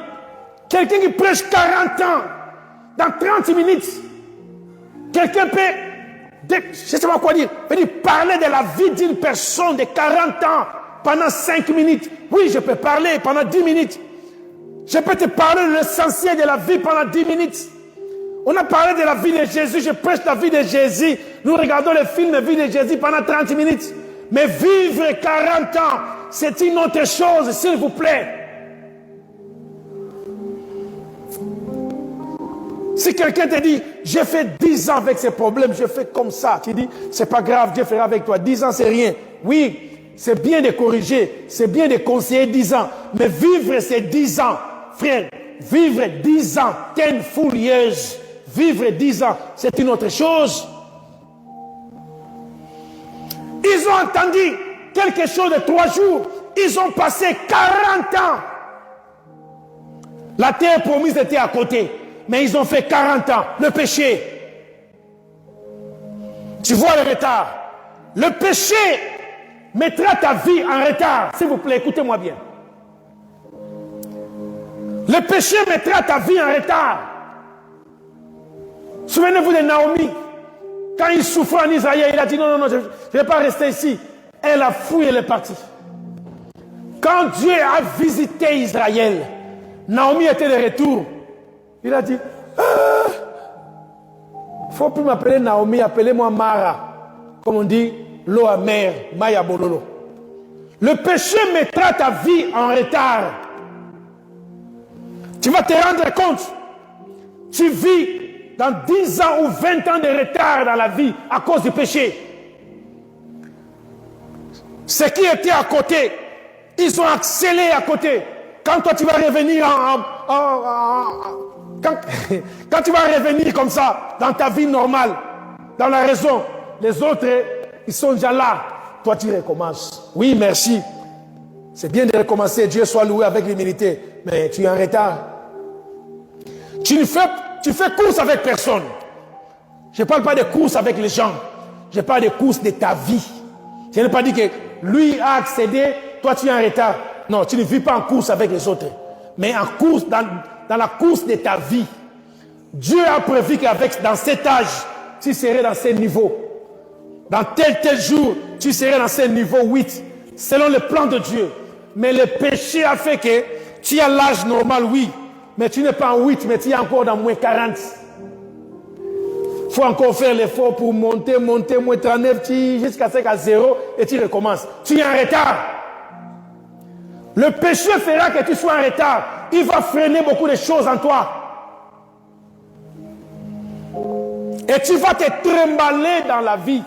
Speaker 3: quelqu'un qui prêche 40 ans dans 30 minutes. Quelqu'un peut, je ne sais pas quoi dire, peut dire parler de la vie d'une personne de 40 ans pendant 5 minutes. Oui, je peux parler pendant 10 minutes. Je peux te parler de l'essentiel de la vie pendant 10 minutes. On a parlé de la vie de Jésus, je prêche la vie de Jésus. Nous regardons le film de vie de Jésus pendant 30 minutes. Mais vivre 40 ans, c'est une autre chose, s'il vous plaît. Si quelqu'un te dit, j'ai fait 10 ans avec ces problèmes, je fais comme ça, tu dis, c'est pas grave, Dieu fera avec toi. 10 ans, c'est rien. Oui, c'est bien de corriger, c'est bien de conseiller 10 ans. Mais vivre ces 10 ans, frère, vivre 10 ans, 10 full years, vivre 10 ans, c'est une autre chose. Ils ont entendu quelque chose de 3 jours. Ils ont passé 40 ans. La terre promise était à côté. Mais ils ont fait 40 ans. Le péché. Tu vois le retard. Le péché mettra ta vie en retard. S'il vous plaît, écoutez-moi bien. Le péché mettra ta vie en retard. Souvenez-vous de Naomi. Quand il souffrait en Israël, il a dit non, je ne vais pas rester ici. Elle a fui, elle est partie. Quand Dieu a visité Israël, Naomi était de retour. Il a dit, faut plus m'appeler Naomi, appelez-moi Mara. Comme on dit, l'eau amère, Maya Bololo. Le péché mettra ta vie en retard. Tu vas te rendre compte. Tu vis dans 10 ans ou 20 ans de retard dans la vie à cause du péché. Ceux qui étaient à côté, ils ont accéléré à côté. quand toi tu vas revenir quand tu vas revenir comme ça, dans ta vie normale, dans la raison, les autres, ils sont déjà là. Toi, tu recommences. Oui, merci. C'est bien de recommencer. Dieu soit loué avec l'humilité. Mais tu es en retard. Tu fais course avec personne. Je ne parle pas de course avec les gens. Je parle de course de ta vie. Je n'ai pas dit que lui a accédé, toi tu es en retard. Non, tu ne vis pas en course avec les autres. Mais en course, dans la course de ta vie. Dieu a prévu dans cet âge, tu serais dans ce niveau. Dans tel jour, tu serais dans ce niveau 8. Selon le plan de Dieu. Mais le péché a fait que tu as l'âge normal, oui. Mais tu n'es pas en 8, mais tu es encore dans moins 40. Il faut encore faire l'effort pour monter, moins 39, jusqu'à 5 à 0, et tu recommences. Tu es en retard. Le péché fera que tu sois en retard. Il va freiner beaucoup de choses en toi. Et tu vas te trimballer dans la vie.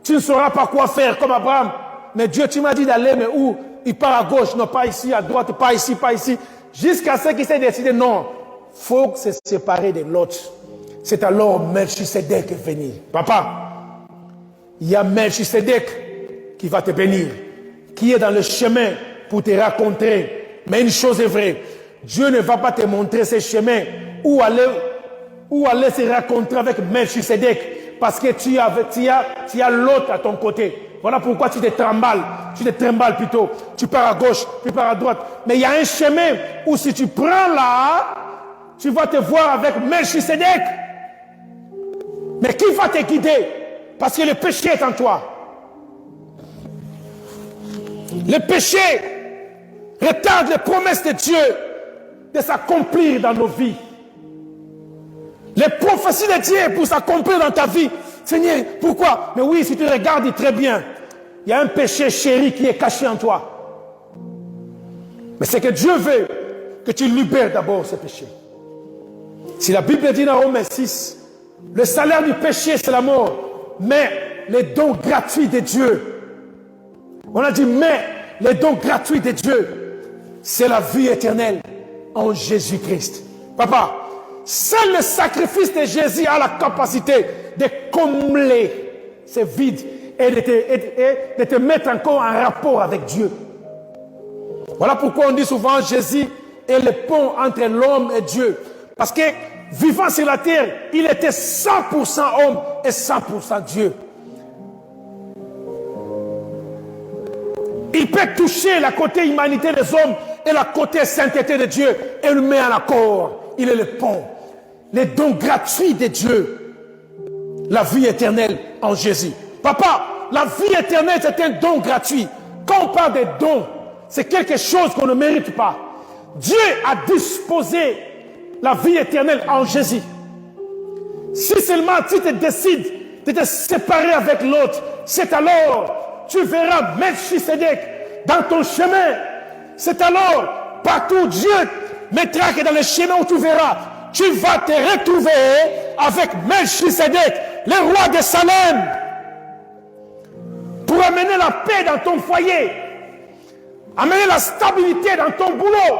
Speaker 3: Tu ne sauras pas quoi faire comme Abraham. Mais Dieu, tu m'as dit d'aller, mais où? Il part à gauche, non, pas ici, à droite, pas ici, pas ici. Jusqu'à ce qu'il s'est décidé, non, il faut se séparer de l'autre. C'est alors Melchisedec est venu. Papa, il y a Melchisedec qui va te bénir, qui est dans le chemin pour te rencontrer. Mais une chose est vraie, Dieu ne va pas te montrer ce chemin où aller se rencontrer avec Melchisedec, parce que tu as l'autre à ton côté. Voilà pourquoi tu te tremballes plutôt. Tu pars à gauche, tu pars à droite. Mais il y a un chemin où si tu prends là, tu vas te voir avec Melchisedec. Mais qui va te guider? Parce que le péché est en toi. Le péché retarde les promesses de Dieu de s'accomplir dans nos vies. Les prophéties de Dieu pour s'accomplir dans ta vie. Seigneur, pourquoi? Mais oui, si tu regardes très bien, il y a un péché chéri qui est caché en toi. Mais c'est que Dieu veut que tu libères d'abord ce péché. Si la Bible dit dans Romains 6, le salaire du péché c'est la mort, mais les dons gratuits de Dieu. On a dit mais les dons gratuits de Dieu, c'est la vie éternelle en Jésus-Christ. Papa, seul le sacrifice de Jésus a la capacité de combler ce vide et de te mettre encore en rapport avec Dieu. Voilà pourquoi on dit souvent Jésus est le pont entre l'homme et Dieu. Parce que vivant sur la terre, il était 100% homme et 100% Dieu. Il peut toucher la côté humanité des hommes et la côté sainteté de Dieu et le met en accord. Il est le pont. Les dons gratuits de Dieu. La vie éternelle en Jésus. Papa, la vie éternelle c'est un don gratuit. Quand on parle de dons, c'est quelque chose qu'on ne mérite pas. Dieu a disposé la vie éternelle en Jésus. Si seulement tu te décides de te séparer avec l'autre, c'est alors tu verras Melchisedec dans ton chemin. C'est alors partout Dieu mettra que dans le chemin où tu verras, tu vas te retrouver avec Melchisedec, le roi de Salem, pour amener la paix dans ton foyer, amener la stabilité dans ton boulot,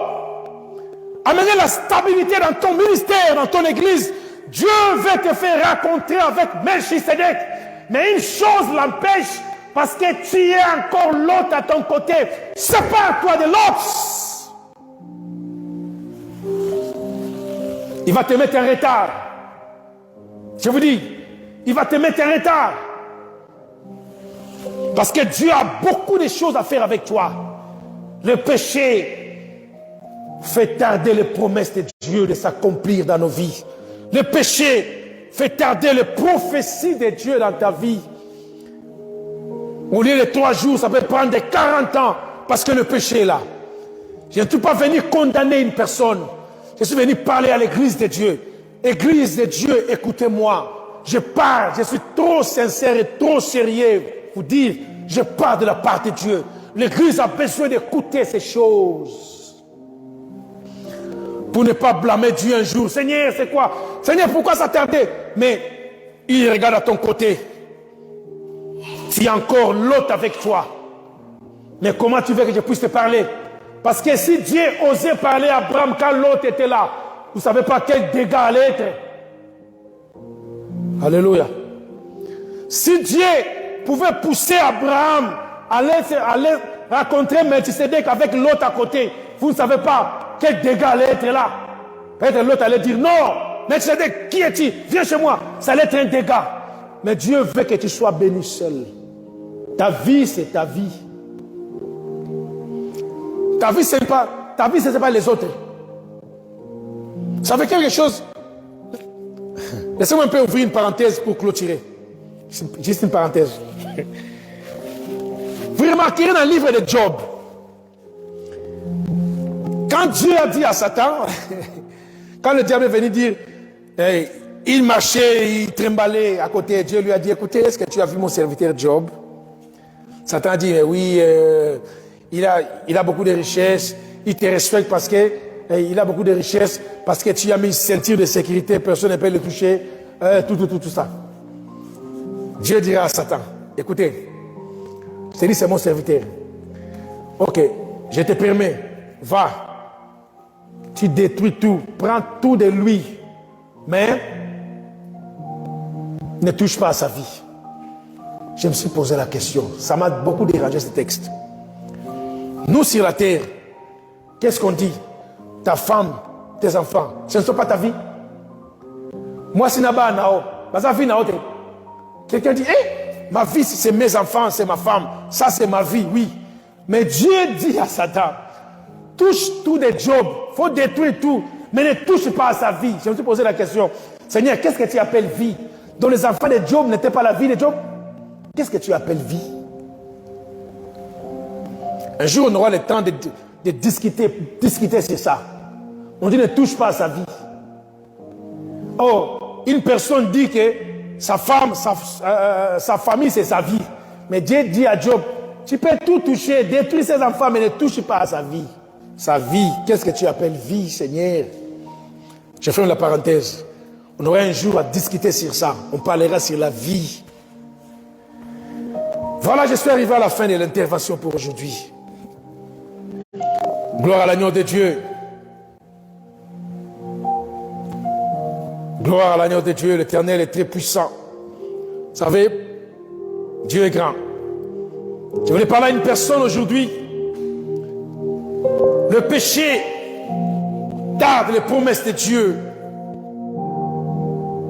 Speaker 3: amener la stabilité dans ton ministère, dans ton église. Dieu veut te faire rencontrer avec Melchisedec. Mais une chose l'empêche, parce que tu es encore l'autre à ton côté. Sépare-toi de l'autre. Il va te mettre en retard. Je vous dis, il va te mettre en retard. Parce que Dieu a beaucoup de choses à faire avec toi. Le péché fait tarder les promesses de Dieu de s'accomplir dans nos vies. Le péché fait tarder les prophéties de Dieu dans ta vie. Au lieu de 3 jours, ça peut prendre 40 ans parce que le péché est là. Je ne suis pas venu condamner une personne. Je suis venu parler à l'église de Dieu. Église de Dieu, écoutez-moi. Je parle, je suis trop sincère et trop sérieux pour dire, je parle de la part de Dieu. L'église a besoin d'écouter ces choses. Pour ne pas blâmer Dieu un jour. Seigneur, c'est quoi? Seigneur, pourquoi ça tardait? Mais il regarde à ton côté. Tu as encore l'autre avec toi. Mais comment tu veux que je puisse te parler? Parce que si Dieu osait parler à Abraham quand l'autre était là, vous ne savez pas quel dégât allait être. Alléluia. Si Dieu pouvait pousser Abraham à aller rencontrer Melchisedec avec l'autre à côté, vous ne savez pas quel dégât allait être là. Peut-être l'autre allait dire non, Melchisedec, qui es-tu? Viens chez moi. Ça allait être un dégât. Mais Dieu veut que tu sois béni seul. Ta vie, c'est ta vie. Ta vie, ce n'est pas les autres. Ça fait quelque chose. Laissez-moi un peu ouvrir une parenthèse pour clôturer. Juste une parenthèse. Vous remarquerez dans le livre de Job, quand Dieu a dit à Satan, quand le diable est venu dire, hey, il marchait, il tremblait à côté, Dieu lui a dit, écoutez, est-ce que tu as vu mon serviteur Job? Satan a dit, oui, il a beaucoup de richesses, il te respecte parce que il a beaucoup de richesses, parce que tu as mis une ceinture de sécurité, personne ne peut le toucher, tout ça. Dieu dira à Satan, écoutez, je te dis c'est mon serviteur. Ok, je te permets, va, tu détruis tout, prends tout de lui, mais ne touche pas à sa vie. Je me suis posé la question, ça m'a beaucoup dérangé ce texte. Nous sur la terre, qu'est-ce qu'on dit? Ta femme, tes enfants, ce ne sont pas ta vie. Moi, si Naba Nao, ma vie Nao, quelqu'un dit, ma vie, c'est mes enfants, c'est ma femme, ça c'est ma vie, oui. Mais Dieu dit à Satan, touche tout de Job, il faut détruire tout, mais ne touche pas à sa vie. Je me suis posé la question, Seigneur, qu'est-ce que tu appelles vie? Donc les enfants de Job n'étaient pas la vie de Job? Qu'est-ce que tu appelles vie? Un jour, on aura le temps de discuter sur ça. On dit ne touche pas à sa vie. Oh, une personne dit que sa femme, sa famille, c'est sa vie. Mais Dieu dit à Job, tu peux tout toucher, détruire ses enfants, mais ne touche pas à sa vie. Sa vie, qu'est-ce que tu appelles vie, Seigneur? Je ferme la parenthèse. On aura un jour à discuter sur ça. On parlera sur la vie. Voilà, je suis arrivé à la fin de l'intervention pour aujourd'hui. Gloire à l'agneau de Dieu. Gloire à l'agneau de Dieu, l'Éternel est très puissant. Vous savez, Dieu est grand. Je voulais parler à une personne aujourd'hui. Le péché tarde les promesses de Dieu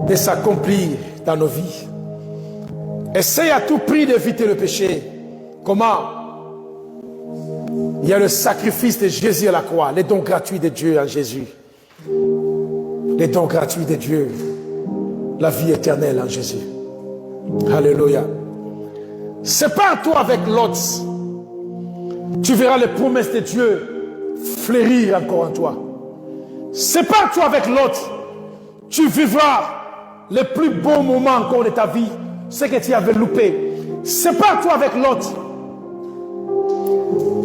Speaker 3: de s'accomplir dans nos vies. Essaye à tout prix d'éviter le péché. Comment? Il y a le sacrifice de Jésus à la croix, les dons gratuits de Dieu en Jésus. Les dons gratuits de Dieu, la vie éternelle en Jésus. Alléluia. Sépare-toi avec l'autre. Tu verras les promesses de Dieu fleurir encore en toi. Sépare-toi avec l'autre. Tu vivras les plus beaux moments encore de ta vie, ce que tu avais loupé. Sépare-toi avec l'autre.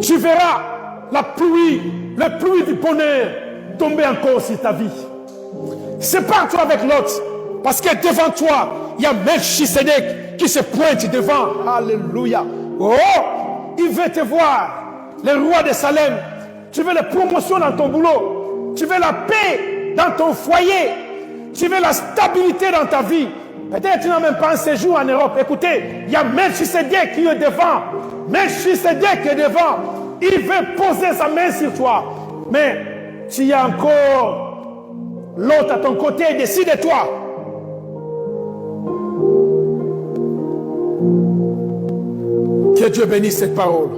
Speaker 3: Tu verras la pluie du bonheur tomber encore sur ta vie. Sépare-toi avec l'autre. Parce que devant toi, il y a Melchisedec qui se pointe devant. Alléluia. Oh, il veut te voir. Le roi de Salem. Tu veux la promotion dans ton boulot. Tu veux la paix dans ton foyer. Tu veux la stabilité dans ta vie. Peut-être que tu n'as même pas un séjour en Europe. Écoutez, il y a Melchisedec qui est devant. Melchisedec est devant. Il veut poser sa main sur toi. Mais tu as encore l'autre à ton côté, décide-toi. Que Dieu bénisse cette parole.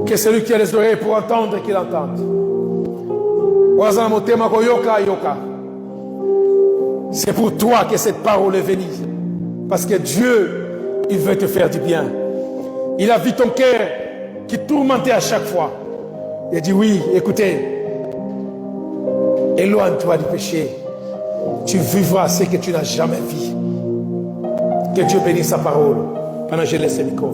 Speaker 3: Que celui qui a les oreilles pour entendre, qu'il entende. C'est pour toi que cette parole est venue. Parce que Dieu, il veut te faire du bien. Il a vu ton cœur qui tourmentait à chaque fois. Il a dit oui, écoutez, éloigne-toi du péché. Tu vivras ce que tu n'as jamais vu. Que Dieu bénisse sa parole. Pendant que je laisse le micro.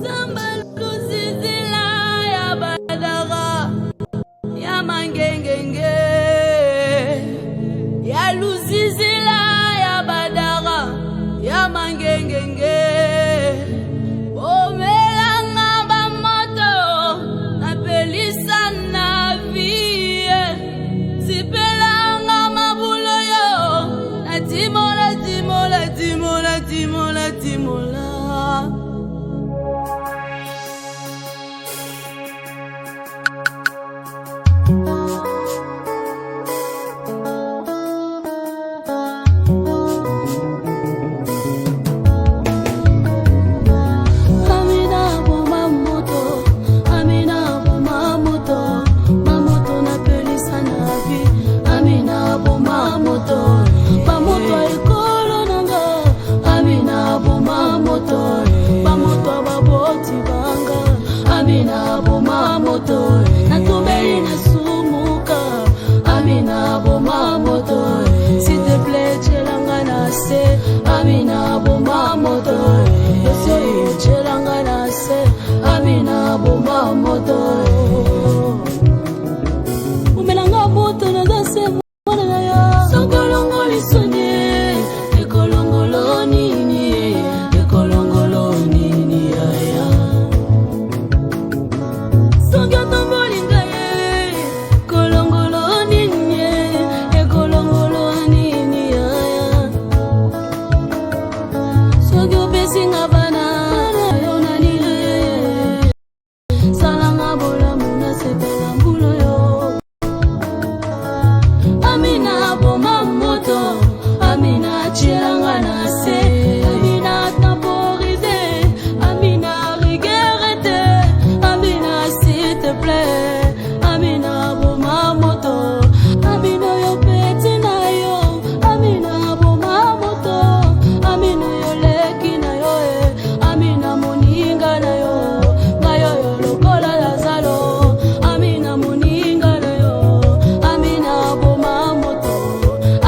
Speaker 1: Amina bomba moto, yose chelanga na se. Amina bomba moto, umelanga moto na dase mwana na ya. Sokolongo lisonye, ekolongolo nini, ekolongolo nini ya ya. Songa tombolinga ye, ekolongolo nini, ekolongolo nini ya ya. Singa banana yona nile salanga bola muna sepela mbulo yo. Amina boma moto, Amina chiranga na se. Amina temporize, Amina regretté. Amina s'il te plaît, Amina boma moto. Amina yo peti na yo, Amina boma moto. Amina yo leki na yo, Amina moninga na yo, ngayo yo lokola Lazaro. Amina moninga na yo, Amina boma moto,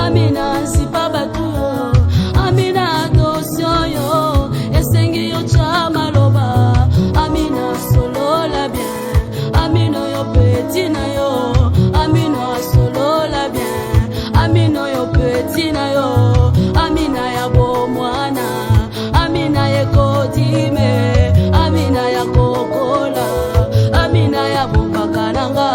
Speaker 1: Amina sipa batu, Amina attention yo, esengi yo chama loba. Amina solola bien, Amina yo petit na yo, Amina solola bien, Amina yo petit na yo, Amina ya bomwana, Amina ya kodime, Amina ya kokola, Amina ya bombakananga.